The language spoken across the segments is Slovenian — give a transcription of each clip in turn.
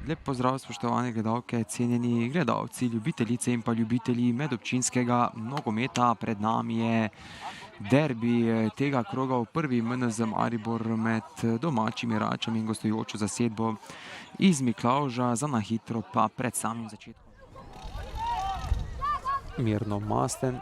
Lep pozdrav, spoštovane gledalke, cenjeni gledalci, ljubitelice in pa ljubitelji medobčinskega nogometa. Pred nami je derbi tega kroga v prvi MNZ Maribor med domačimi Račami in gostujočo zasedbo iz Miklavža. Za na hitro pa pred samim začetkom. Mirno Masten.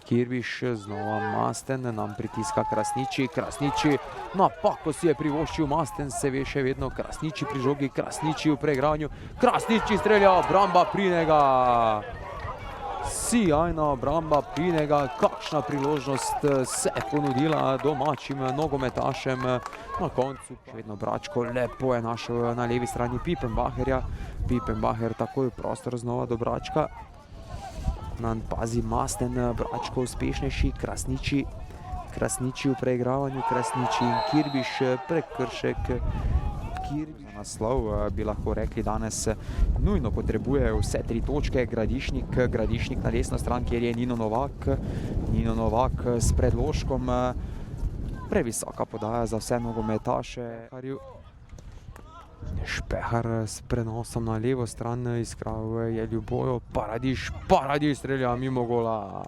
Kirbiš, znova Masten, nam pritiska Krasniči. Krasniči, napako si je privoščil Masten, se ve še vedno Krasniči pri žogi, Krasniči v preigranju. Krasniči strelja, obramba Prinega. Sijajna obramba Prinega, kakšna priložnost se je ponudila domačim nogometašem. Na koncu še vedno Bračko, lepo je našel na levi strani Pipenbacherja. Pipenbacher takoj v prostor znova do Bračka. Nan pazi Masten, Bračko uspešnejši, Krasniči v preigravanju, Krasniči in Kirbiš, prekršek Kirbiš. Za naslov bi lahko rekli danes nujno potrebuje vse 3 točke. Gradišnik na desno stran, kjer je Nino Novak. Nino Novak s predložkom, previsoka podaja za vse nogometaše. Špehar s prenosom na levo stran, iskral je Ljubojo, Paradiž strelja mimo gola.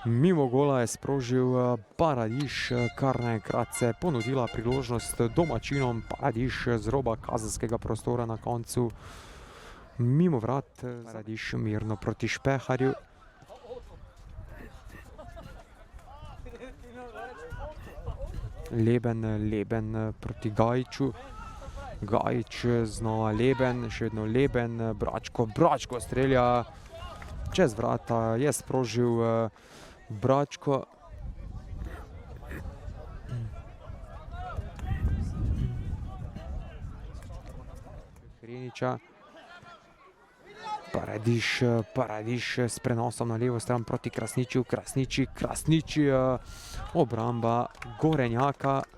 Mimo gola je sprožil Paradiž, kar naenkrat se je ponudila priložnost domačinom. Paradiž z roba kazenskega prostora na koncu mimo vrat. Paradiž mirno proti Špeharju. Leben proti Gajiču. Gajič, znova Leben, še vedno Leben, Bračko strelja čez vrata, je sprožil Bračko. Hreniča. Paradiž s prenosom na levo stran proti Krasniču. Krasniči, obramba Gorenjaka.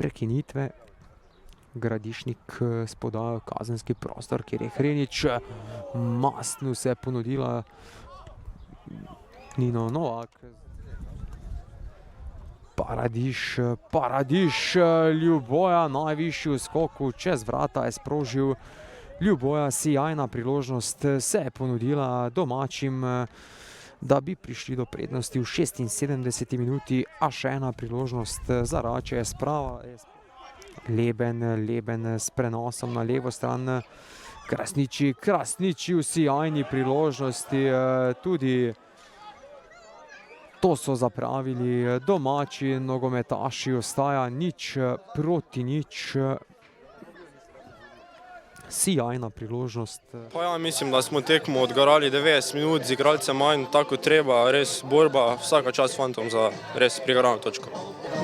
Prekinitve. Gradišnik spodaja kazenski prostor, kjer je Hrenič. Mastnu se je ponudila Nino Novak. Paradiž, Ljuboja, najvišji v skoku čez vrata je sprožil Ljuboja. Sijajna priložnost se je ponudila domačim, da bi prišli do prednosti v 76. minuti, a še ena priložnost za Rače je sprava. Leben s prenosom na levo stran, Krasniči v sijajni priložnosti, tudi to so zapravili domači nogometaši, ostaja 0-0. Sijajna priložnost. Pa ja, mislim, da smo tekmo odgarali 90 minut, z igralcem manj, tako treba, res borba, vsaka čast fantom za res prigarano točko.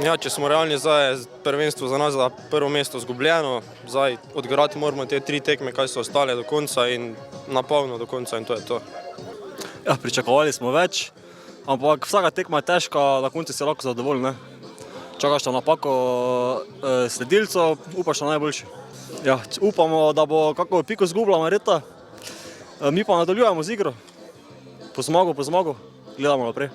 Ja, če smo realni, zdaj je prvenstvo za nas za prvo mesto zgubljeno, zdaj odgarati moramo te 3 tekme, kaj so ostale do konca in napolno do konca in to je to. Ja, pričakovali smo več, ampak vsaka tekma je težka, na koncu si lahko zadovoljni, ne. Čakaš na napako sledilcev, upaš na najboljši. Ja, upamo, da bo kako piko zgubila Marjeta, mi pa nadaljujemo z igro, po zmago, gledamo naprej.